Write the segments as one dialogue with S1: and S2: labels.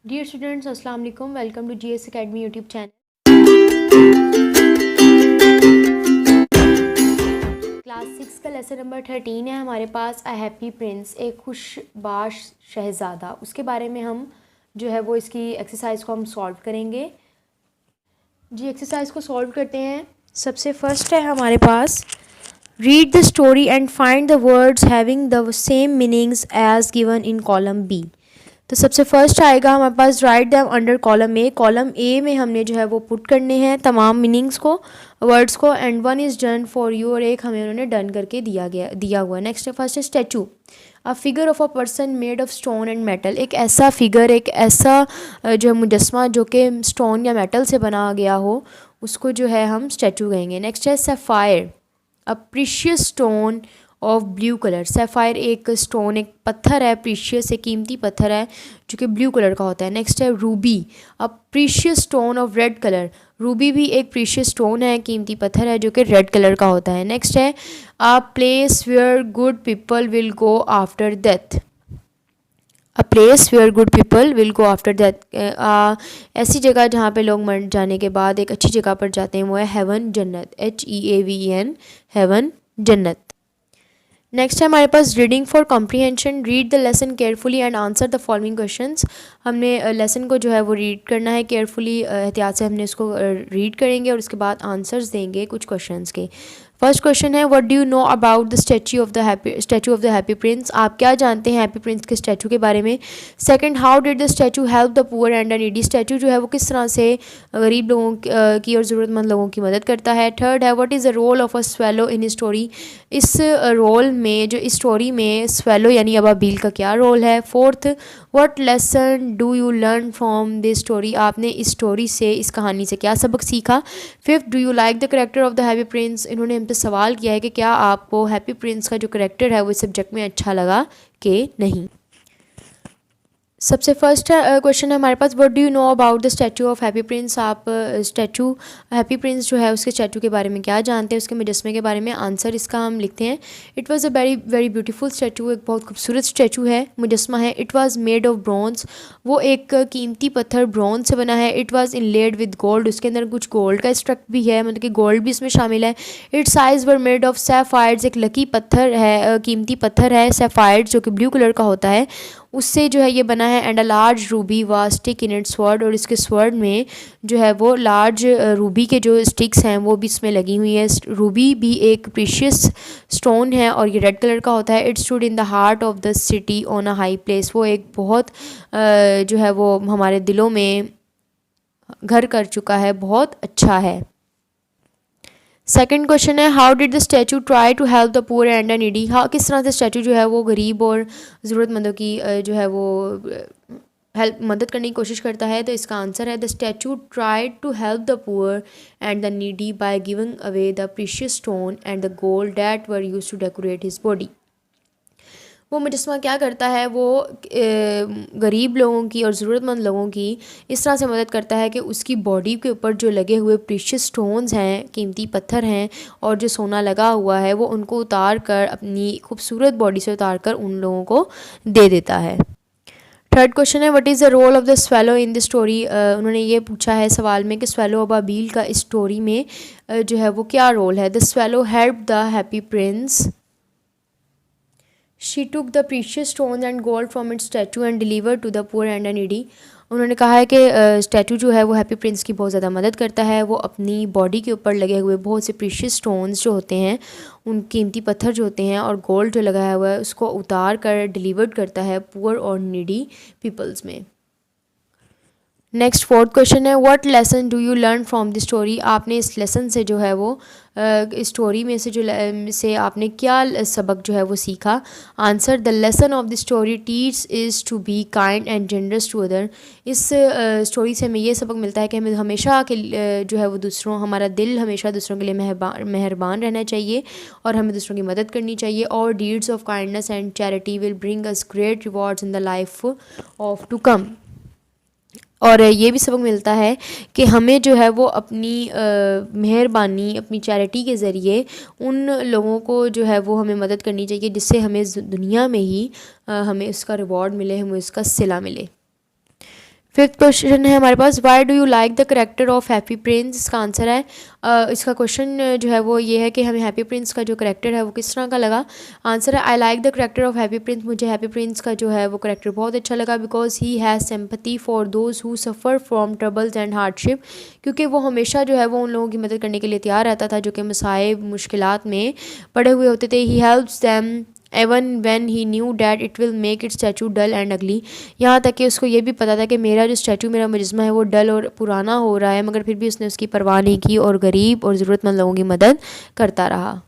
S1: Dear students अस्सलाम वालेकुम, welcome to GS academy YouTube channel. Class 6 का लेसन नंबर 13 है हमारे पास, अ हैप्पी प्रिंस, एक खुशबाश शहज़ादा। उसके बारे में हम जो है वो इसकी एक्सरसाइज को हम सॉल्व करेंगे। जी एक्सरसाइज को सॉल्व करते हैं। सबसे फर्स्ट है हमारे पास, read the story and find the words having the same meanings as given in column B. तो सबसे फर्स्ट आएगा हमारे पास, write them under column A. Column A में हमने जो है वो पुट करने हैं तमाम मीनिंग्स को, वर्ड्स को, and one is done for you, और एक हमें उन्होंने डन करके दिया हुआ है। नेक्स्ट है फर्स्ट है statue, a figure of a person made of stone and metal. एक ऐसा फिगर, एक ऐसा जो है मुजस्मा जो कि स्टोन या मेटल से बना गया हो, उसको जो है हम स्टैचू कहेंगे। नेक्स्ट है sapphire, a precious stone of blue colour. Sapphire एक स्टोन, एक पत्थर है, प्रीशियस एक कीमती पत्थर है जो कि ब्लू कलर का होता है। नेक्स्ट है Ruby, a precious stone of red colour. Ruby भी एक प्रीशियस स्टोन है, कीमती पत्थर है जो कि रेड कलर का होता है। नेक्स्ट है a place where good people will go after death. A place where good people will go after death, ऐसी जगह जहाँ पे लोग मर जाने के बाद एक अच्छी जगह पर जाते हैं, वो है हेवन, जन्नत, HEAVEN, हेवन, जन्नत। नेक्स्ट है हमारे पास reading for comprehension, read the lesson carefully and answer the following questions. हमने लेसन को जो है वो रीड करना है केयरफुली, एहतियात से हमने इसको रीड करेंगे और उसके बाद आंसर्स देंगे कुछ क्वेश्चंस के। फर्स्ट क्वेश्चन है, what do you know about the statue of the happy prince. आप क्या जानते हैं हैप्पी प्रिंस के स्टैचू के बारे में। Second, how did the statue help the poor and the needy. Statue जो है वो किस तरह से गरीब लोगों की और ज़रूरतमंद लोगों की मदद करता है। थर्ड है, what is the role of a swallow in story. इस रोल में, जो इस स्टोरी में स्वेलो यानी अबाबील का क्या रोल है। Fourth, what lesson do you learn from this story. आपने इस स्टोरी से, इस कहानी से क्या सबक सीखा। Fifth, do you like the character of the happy Prince. इन्होंने हमसे सवाल किया है कि क्या आपको हैप्पी प्रिंस का जो करेक्टर है वो इस सब्जेक्ट में अच्छा लगा कि नहीं। सबसे फर्स्ट क्वेश्चन है हमारे पास, what do you know about the statue of happy prince. आप स्टैचू हैप्पी प्रिंस जो है उसके स्टैचू के बारे में क्या जानते हैं, उसके मुजस्मे के बारे में। आंसर इसका हम लिखते हैं, it was a very very beautiful statue, एक बहुत खूबसूरत स्टैचू है, मुजस्मा है। It was made of bronze, वो एक कीमती पत्थर ब्रॉन्ज से बना है। It was inlaid with gold, उसके अंदर कुछ गोल्ड का स्ट्रक्ट भी है, मतलब कि गोल्ड भी इसमें शामिल है। Its eyes were made of sapphires, एक लकी पत्थर है, कीमती पत्थर है सैफायर्स जो कि ब्लू कलर का होता है, उससे जो है ये बना है। And a large Ruby was stick in its sword, और इसके स्वर्ड में जो है वो लार्ज रूबी के जो स्टिक्स हैं वो भी इसमें लगी हुई हैं। रूबी भी एक प्रीशियस स्टोन है और ये रेड कलर का होता है। It stood in the heart of the city on a high place, वो एक बहुत जो है वो हमारे दिलों में घर कर चुका है, बहुत अच्छा है। सेकंड क्वेश्चन है, how did the statue try to help the poor and the needy. हाँ, किस तरह से स्टैचू जो है वो गरीब और ज़रूरतमंदों की जो है वो हेल्प, मदद करने की कोशिश करता है। तो इसका आंसर है, the statue tried to help the poor and the needy by giving away the precious stone and the gold that were used to decorate his body. वो मुजस्मा क्या करता है, वो गरीब लोगों की और ज़रूरतमंद लोगों की इस तरह से मदद करता है कि उसकी बॉडी के ऊपर जो लगे हुए प्रीशियस स्टोन्स हैं, कीमती पत्थर हैं, और जो सोना लगा हुआ है, वो उनको उतार कर, अपनी खूबसूरत बॉडी से उतार कर उन लोगों को दे देता है। थर्ड क्वेश्चन है, what is the role of the swallow in the story. उन्होंने ये पूछा है सवाल में कि स्वेलो अबाबील का इस स्टोरी में जो है वो क्या रोल है। The swallow help the happy prince, she took the precious stones and gold from its statue and deliver to the poor and the needy. उन्होंने कहा है कि स्टैचू जो है वो हैप्पी प्रिंस की बहुत ज़्यादा मदद करता है। वो अपनी बॉडी के ऊपर लगे हुए बहुत से प्रीशियस स्टोन्स जो होते हैं, उन कीमती पत्थर जो होते हैं, और गोल्ड जो लगाया हुआ है, उसको उतार कर डिलीवर्ड करता है पुअर और नीडी पीपल्स में। नेक्स्ट फोर्थ क्वेश्चन है, what lesson do you learn from the story. आपने इस लेसन से जो है वो इस स्टोरी में से से आपने क्या सबक जो है वो सीखा। Answer, the lesson of the story teach is to be kind and generous to other. इस स्टोरी से हमें ये सबक मिलता है कि हमें हमेशा के जो है वो दूसरों, हमारा दिल हमेशा दूसरों के लिए मेहरबान रहना चाहिए और हमें दूसरों की मदद करनी चाहिए। और deeds of kindness and charity will bring us great rewards in the life of to come. और ये भी सबक मिलता है कि हमें जो है वो अपनी मेहरबानी, अपनी चैरिटी के ज़रिए उन लोगों को जो है वो हमें मदद करनी चाहिए जिससे हमें दुनिया में ही हमें उसका रिवॉर्ड मिले, हमें उसका सिला मिले। फिफ्थ क्वेश्चन है हमारे पास, why do you like the character of happy prince. इसका आंसर है इसका क्वेश्चन जो है वो ये है कि हमें हैप्पी प्रिंस का जो करेक्टर है वो किस तरह का लगा। आंसर है I like the character of happy Prince, मुझे हैप्पी प्रिंस का जो है वो करेक्टर बहुत अच्छा लगा because he has sympathy for those who suffer from troubles and hardship, क्योंकि वो हमेशा जो है वो उन लोगों की मदद करने के लिए तैयार रहता था जो कि मसाइब मुश्किलात में पड़े हुए होते थे। He helps them even when he knew that it will make it statue dull and ugly, यहाँ तक कि उसको ये भी पता था कि मेरा जो स्टैचू, मेरा मुजस्मा है वो डल और पुराना हो रहा है, मगर फिर भी उसने उसकी परवाह नहीं की और गरीब और ज़रूरतमंद लोगों की मदद करता रहा।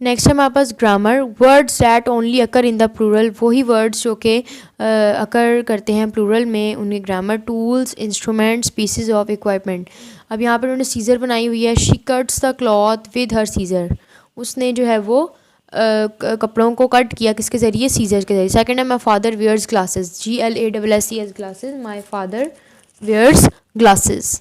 S1: नेक्स्ट है हमारे पास grammar, words that only occur in the plural, वही वर्ड्स जो कि अकर करते हैं प्लूरल में, उनके grammar. Tools, instruments, pieces of equipment. अब यहाँ पर उन्होंने सीज़र बनाई हुई है, she cuts the cloth with her scissor, उसने जो है वो कपड़ों को कट किया किसके ज़रिए, सीजर के ज़रिए। सेकंड है my father wears glasses, GLASSES glasses, my father wears glasses.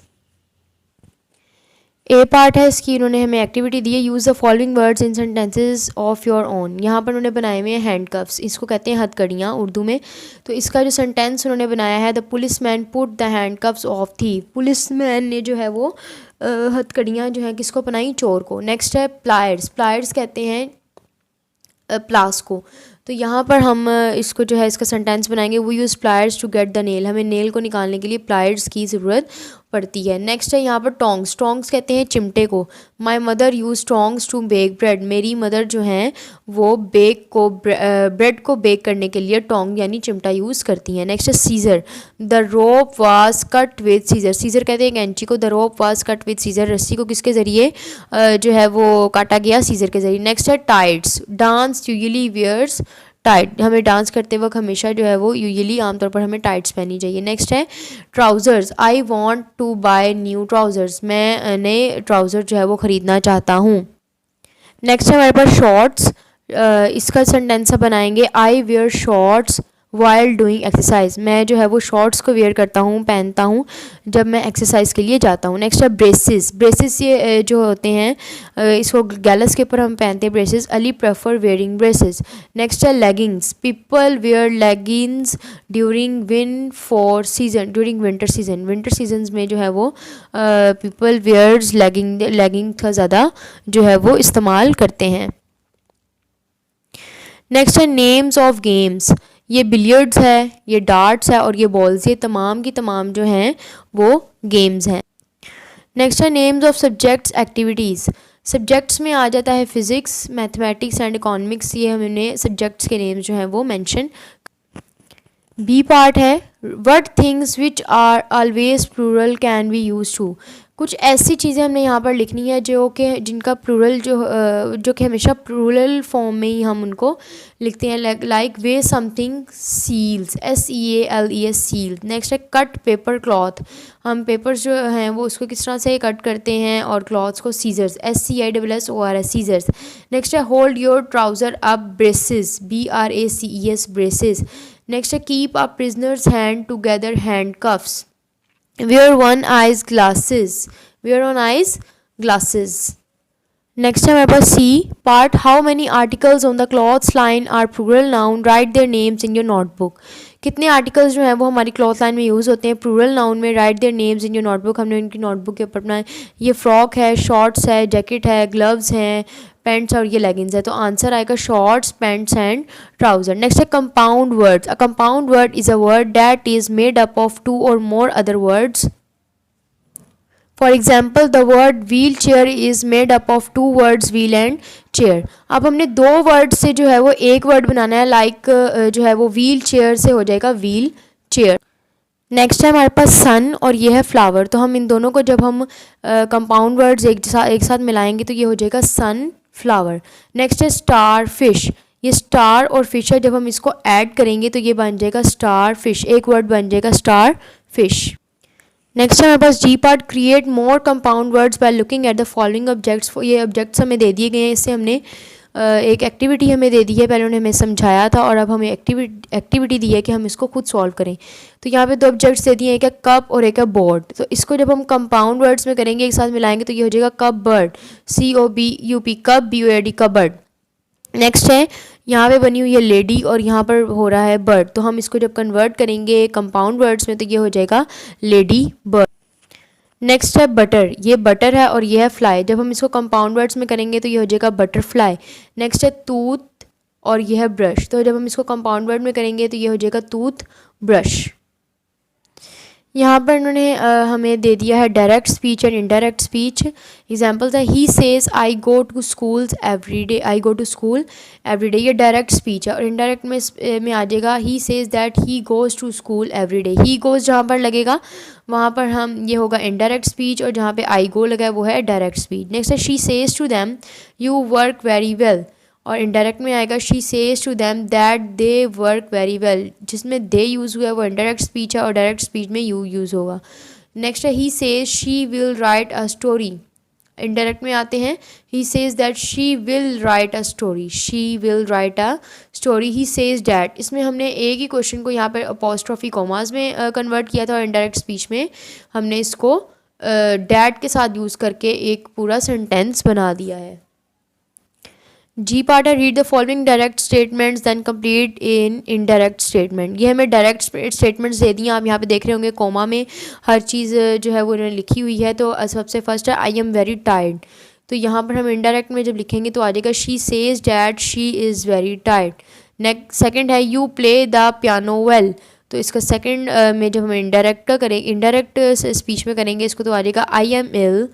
S1: A part है इसकी, उन्होंने हमें एक्टिविटी दी है, use the following words in sentences of your own. यहाँ पर उन्होंने बनाए हुए हैं हैंड कफ्स, इसको कहते हैं हथकड़ियाँ उर्दू में। तो इसका जो सेंटेंस उन्होंने बनाया है, the police man put the hand coughs of thief, police man ने जो है वो हथकड़ियाँ जो हैं किसको पहनाई, चोर को। नेक्स्ट है प्लायर्स, प्लायर्स कहते हैं प्लास को। तो यहाँ पर हम इसको जो है इसका सेंटेंस बनाएंगे, वो use pliers to get the nail, हमें नेल को निकालने के लिए प्लायर्स की ज़रूरत पड़ती है। नेक्स्ट है यहाँ पर टोंग्स, टोंग्स कहते हैं चिमटे को। My mother use tongs to bake bread, मेरी मदर जो हैं वो ब्रेड को बेक करने के लिए टोंग यानी चिमटा यूज़ करती हैं। नेक्स्ट है scissor, the rope was cut with scissor, scissor कहते हैं कैंची को, the rope was cut with scissor, रस्सी को किसके ज़रिए जो है वो काटा गया, सीज़र के ज़रिए। नेक्स्ट है tights, dance usually wears tight, हमें डांस करते वक्त हमेशा जो है वो यूजुअली आमतौर पर हमें टाइट्स पहननी चाहिए। नेक्स्ट है trousers, I want to buy new trousers, मैं नए ट्राउज़र जो है वो ख़रीदना चाहता हूँ। नेक्स्ट है हमारे पास शॉर्ट्स, इसका सेंटेंस बनाएंगे, I wear shorts while doing exercise, मैं जो है वो शॉर्ट्स को वेयर करता हूँ, पहनता हूँ जब मैं एक्सरसाइज के लिए जाता हूँ। नेक्स्ट है ब्रेसेस, ब्रेसेस ये जो होते हैं इसको गैलस के ऊपर हम पहनते हैं braces, Ali prefer wearing braces. Next है leggings, people wear leggings during winter season, winter season में जो है वो पीपल वेयर्स लेगिंग का ज़्यादा जो है वो इस्तेमाल करते हैं। नेक्स्ट है नेम्स ऑफ गेम्स, ये बिलियर्ड्स है, ये डार्ट्स है और ये बॉल्स, ये तमाम की तमाम जो हैं वो गेम्स हैं। नेक्स्ट है names of subjects activities, subjects में आ जाता है फिज़िक्स, मैथमेटिक्स एंड इकोनॉमिक्स, ये हमने सब्जेक्ट्स के नेम्स जो हैं वो मेंशन। बी पार्ट है, what things which are always plural can be use to, कुछ ऐसी चीज़ें हमने यहाँ पर लिखनी है जो कि जिनका प्लूरल जो कि हमेशा प्लूरल फॉर्म में ही हम उनको लिखते हैं, like way something seals, SEALES seal. Next है कट पेपर क्लॉथ, हम पेपर्स जो हैं वो उसको किस तरह से कट करते हैं, और क्लॉथ्स को सीजर्स, SCISSORS सीजर्स। नेक्स्ट है hold your trouser up braces, BRACES braces. Next है keep a prisoners hand together handcuffs, wear on eyes glasses। Next है हमारे पास C part, how many articles on the clothes line are plural noun, write their names in your notebook, कितने articles जो हैं वो हमारी cloth line में use होते हैं प्लूरल नाउन में, right their names in your notebook, हमने उनकी नोटबुक के ऊपर अपना, ये फ्रॉक है, शॉर्ट्स है, जैकेट है, ग्लव्स हैं, पैंट्स और ये लेगिंग्स है। तो आंसर आएगा shorts, pants and trouser. Next है compound words, a compound word is a word that is made up of 2 और more other words. For example the word wheel chair is made up of 2 words wheel and chair. अब हमने 2 word से जो है वो एक word बनाना है, like जो है वो व्हील चेयर से हो जाएगा व्हील चेयर। नेक्स्ट है हमारे पास सन और ये है फ्लावर, तो हम इन दोनों को जब हम कंपाउंड वर्ड्स एक साथ मिलाएंगे तो ये हो जाएगा सन फ्लावर। नेक्स्ट है स्टार फिश, ये स्टार और फिश है, जब हम इसको ऐड करेंगे तो ये बन जाएगा स्टार फिश, एक वर्ड बन जाएगा स्टार फिश। नेक्स्ट है हमारे पास G part, create more compound words by looking at the following objects, ये ऑब्जेक्ट्स हमें दे दिए गए हैं, इससे हमने एक एक्टिविटी हमें दे दी है, पहले उन्होंने हमें समझाया था और अब हमें एक्टिविटी दी है कि हम इसको खुद सॉल्व करें। तो यहाँ पे 2 ऑब्जेक्ट्स दे दिए हैं, एक है कप और एक है बोर्ड। तो इसको जब हम कंपाउंड वर्ड्स में करेंगे, एक साथ मिलाएंगे तो ये हो जाएगा cup bird, COBUP, cup BORD cupboard. Next है यहाँ पे बनी हुई है लेडी और यहाँ पर हो रहा है बर्ड, तो हम इसको जब कन्वर्ट करेंगे कंपाउंड वर्ड्स में तो ये हो जाएगा लेडी बर्ड। नेक्स्ट है बटर, ये बटर है और ये है फ्लाई, जब हम इसको कंपाउंड वर्ड्स में करेंगे तो ये हो जाएगा बटरफ्लाई। नेक्स्ट है टूथ और ये है ब्रश, तो जब हम इसको कंपाउंड वर्ड में करेंगे तो ये हो जाएगा टूथ ब्रश। यहाँ पर इन्होंने हमें दे दिया है direct speech and indirect speech. Examples है he says I go to schools every day, I go to school every day, ये डायरेक्ट स्पीच है। और इनडायरेक्ट में आ जाएगा he says that he goes to school every day, he goes जहाँ पर लगेगा वहाँ पर हम ये होगा इनडायरेक्ट स्पीच, और जहाँ पे आई गो लगा है वो है डायरेक्ट स्पीच। नेक्स्ट है she says to them you work very well, और इनडायरेक्ट में आएगा she says to them that they work very well, जिसमें दे यूज़ हुआ है वो इनडायरेक्ट स्पीच है और डायरेक्ट स्पीच में यू यूज़ होगा। नेक्स्ट है he says she will write a story, indirect में आते हैं ही says that she will write a story, she will write a story. He says that, इसमें हमने एक ही क्वेश्चन को यहाँ पर अपॉस्ट्रोफी कॉमास में कन्वर्ट किया था और इनडायरेक्ट स्पीच में हमने इसको डैट के साथ यूज़ करके एक पूरा सेंटेंस बना दिया है। जी पार्ट है read the following direct statements then complete in indirect statement. ये हमें डायरेक्ट स्टेटमेंट्स दे दी हैं, आप यहाँ पे देख रहे होंगे कोमा में हर चीज़ जो है वो इन्होंने लिखी हुई है। तो सबसे फर्स्ट है आई एम वेरी टायर्ड, तो यहाँ पर हम इनडायरेक्ट में जब लिखेंगे तो आ जाएगा she says that she is very tired. Next second है you play the piano well, तो इसका सेकंड में जब हम इनडायरेक्ट करेंगे, इनडायरेक्ट स्पीच में करेंगे इसको तो आ जाएगा I am ill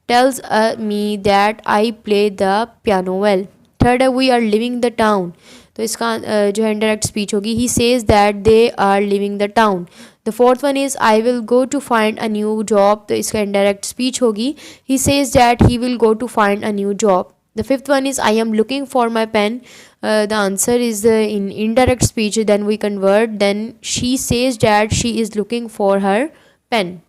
S1: tells me that I play the piano well. Third है we are living the town, तो इसका जो है इंडायरेक्ट स्पीच होगी he says that they are living the town. The fourth one is I will go to find a new job, तो इसका indirect speech होगी he says that he will go to find a new job. The fifth one is I am looking for my pen, the answer is in indirect speech, then we convert, then she says that she is looking for her pen.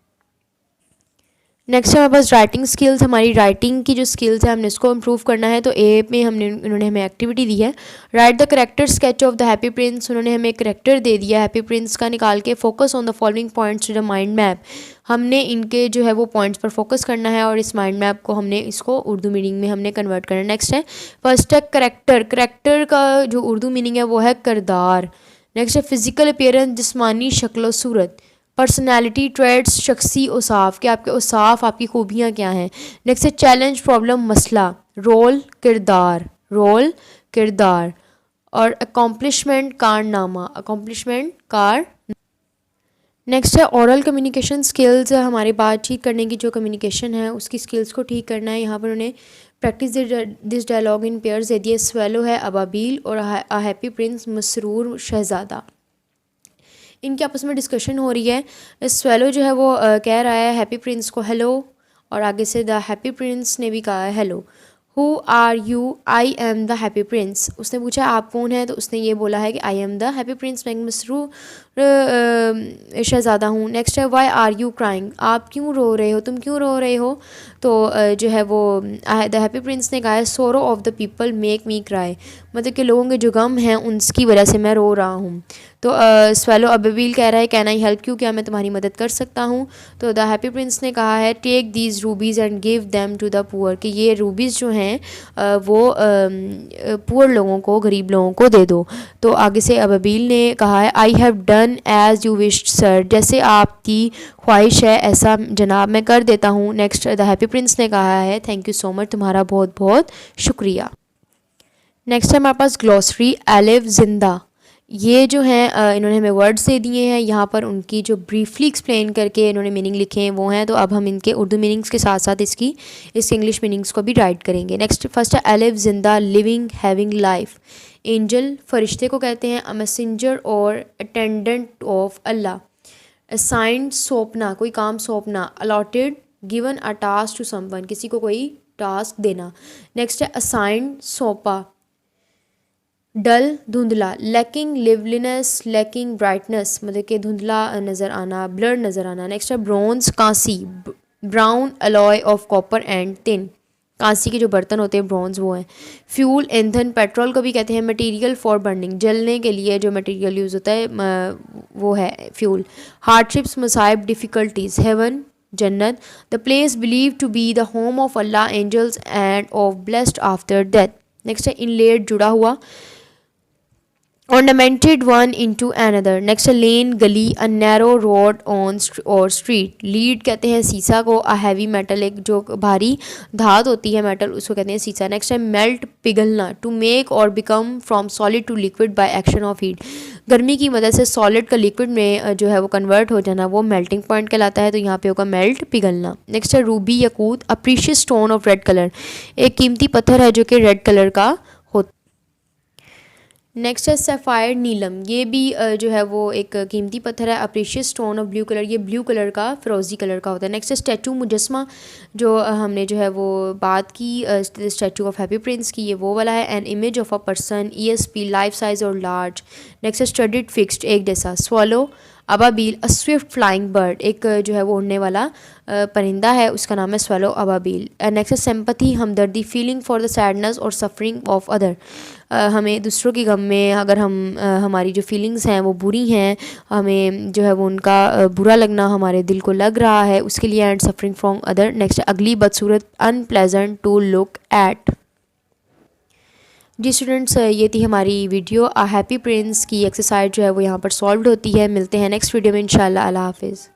S1: Next हमारे पास writing skills, हमारी writing की जो skills है हमने इसको improve करना है। तो ए में उन्होंने हमें एक्टिविटी दी है right the character sketch of the happy Prince, उन्होंने हमें एक करेक्टर दे दिया हैप्पी प्रिंस का निकाल के, focus on the following points to the mind map, हमने इनके जो है वो पॉइंट्स पर फोकस करना है और इस माइंड मैप को हमने इसको उर्दू मीनिंग में हमने कन्वर्ट करना है। नेक्स्ट है फर्स्ट है करेक्टर, करेक्टर का जो उर्दू मीनिंग है वो है किरदार। नेक्स्ट है फिजिकल अपीयरेंस, जिस्मानी शक्ल सूरत। पर्सनैलिटी ट्रेड्स, शख्सी औसाफ, कि आपके औसाफ आपकी खूबियाँ क्या हैं। नेक्स्ट है चैलेंज प्रॉब्लम मसला। रोल किरदार, रोल किरदार। और अकॉम्प्लिशमेंट कारनामा, अकॉम्प्लिशमेंट कार। नेक्स्ट है ओरल कम्युनिकेशन स्किल्स, हमारी बातचीत करने की जो कम्युनिकेशन है उसकी स्किल्स को ठीक करना है। यहाँ पर उन्होंने practice this dialogue in pairs दे दिए, स्वेलो है अबाबील और अ हैप्पी प्रिंस मसरूर शहज़ादा। इनके आपस में डिस्कशन हो रही है। स्वेलो जो है वो कह रहा है हैप्पी प्रिंस को हेलो, और आगे से द हैप्पी प्रिंस ने भी कहा है hello. Who are you, I am the happy prince, उसने पूछा आप कौन है, तो उसने ये बोला है कि आई एम द हैप्पी प्रिंस, मैं मसरूर शहज़ादा हूँ। नेक्स्ट है वाई आर यू क्राइंग, आप क्यों रो रहे हो, तुम क्यों रो रहे हो। तो जो है वो द हैप्पी प्रिंस ने कहा है सोरो of the people make me cry, मतलब कि लोगों के जो गम हैं उनकी वजह से मैं रो रहा हूँ। तो स्वेलो अबाबील कह रहा है कैन आई हेल्प यू, क्या मैं तुम्हारी मदद कर सकता हूँ। तो द हैप्पी प्रिंस ने कहा है take these rubies and give them to the poor, कि ये रूबीज़ जो हैं वो पुअर लोगों को, गरीब लोगों को दे दो। तो आगे से अबाबील ने कहा है I have done as you wished sir, जैसे आपकी ख्वाहिश है ऐसा जनाब मैं कर देता हूँ। नेक्स्ट द हैप्पी प्रिंस ने कहा है थैंक यू सो मच, तुम्हारा बहुत बहुत शुक्रिया। नेक्स्ट है हमारे पास ग्लॉसरी एलिफ जिंदा, ये जो हैं इन्होंने हमें वर्ड्स दे दिए हैं, यहाँ पर उनकी जो ब्रीफली एक्सप्लेन करके इन्होंने मीनिंग लिखे हैं वो हैं। तो अब हम इनके उर्दू मीनिंग्स के साथ साथ इसके इंग्लिश मीनिंग्स को भी राइट करेंगे। नेक्स्ट फर्स्ट है एलिफ जिंदा लिविंग हैविंग लाइफ। एंजल फरिश्ते को कहते हैं, अ मैसेंजर और अटेंडेंट ऑफ अल्लाह। असाइंड सौंपना, कोई काम सौंपना। Allotted given a task to someone, किसी को कोई टास्क देना। नेक्स्ट है असाइंड सौंपा। डल धुंधला। लैकिंग लिवलीनेस, लैकिंग ब्राइटनेस, मतलब कि धुंधला नज़र आना, ब्लर नज़र आना। नेक्स्ट है ब्रॉन्ज कांसी। Brown alloy of copper and tin, कांसी के जो बर्तन होते हैं ब्रॉन्ज वो हैं। फ्यूल ईंधन, पेट्रोल को भी कहते हैं। मटेरियल फॉर बर्निंग, जलने के लिए जो मटेरियल यूज़ होता है वो है फ्यूल। हार्डशिप्स मसाइब डिफ़िकल्टीज़, हेवन जन्नत। The place believe to be the home of Allah angels and of blessed after death. Next है इनलेड जुड़ा हुआ। ornamented one into another. Next lane गली, a narrow road on or street. Lead कहते हैं सीसा को, a heavy metal एक जो भारी धात होती है मेटल उसको कहते हैं सीसा. नेक्स्ट है मेल्ट, पिघलना, to make or become from solid to liquid by action of heat. गर्मी की मदद से सॉलिड का लिक्विड में जो है वो कन्वर्ट हो जाना वो मेल्टिंग पॉइंट कहलाता है. तो यहाँ पे होगा मेल्ट, पिघलना. नेक्स्ट है रूबी, यकूत, a precious stone of red colour, एक कीमती पत्थर है जो कि रेड कलर का होता. नेक्स्ट है सफ़ायर, नीलम, ये भी जो है वो एक कीमती पत्थर है. अप्रीशियस स्टोन ऑफ ब्लू कलर, ये ब्लू कलर का, फिरोजी कलर का होता है. नेक्स्ट है स्टैचू, मुजस्मा, जो हमने जो है वो बात की स्टैचू ऑफ हैप्पी प्रिंस की, ये वो वाला है. An image of a person, ESP, life size और लार्ज. नेक्स्ट है स्टडीड, फिक्स्ड, एक जैसा. स्वॉलो, अबाबील, अ स्विफ्ट फ्लाइंग बर्ड, एक जो है वो उड़ने वाला परिंदा है, उसका नाम है स्वैलो अबाबील. नेक्स्ट है सिंपैथी, हमदर्दी, फीलिंग फॉर द सैडनेस और सफरिंग ऑफ अदर, हमें दूसरों के गम में अगर हम हमारी जो फीलिंग्स हैं वो बुरी हैं, हमें जो है वो उनका बुरा लगना हमारे दिल को लग रहा है उसके लिए. And suffering from other. Next ugly, बदसूरत, अनप्लेजेंट टू लुक एट. जी स्टूडेंट्स, ये थी हमारी वीडियो. हैप्पी प्रिंस की एक्सरसाइज जो है वो यहाँ पर सॉल्व होती है. मिलते हैं नेक्स्ट वीडियो में इंशाल्लाह. अल्लाह हाफिज़.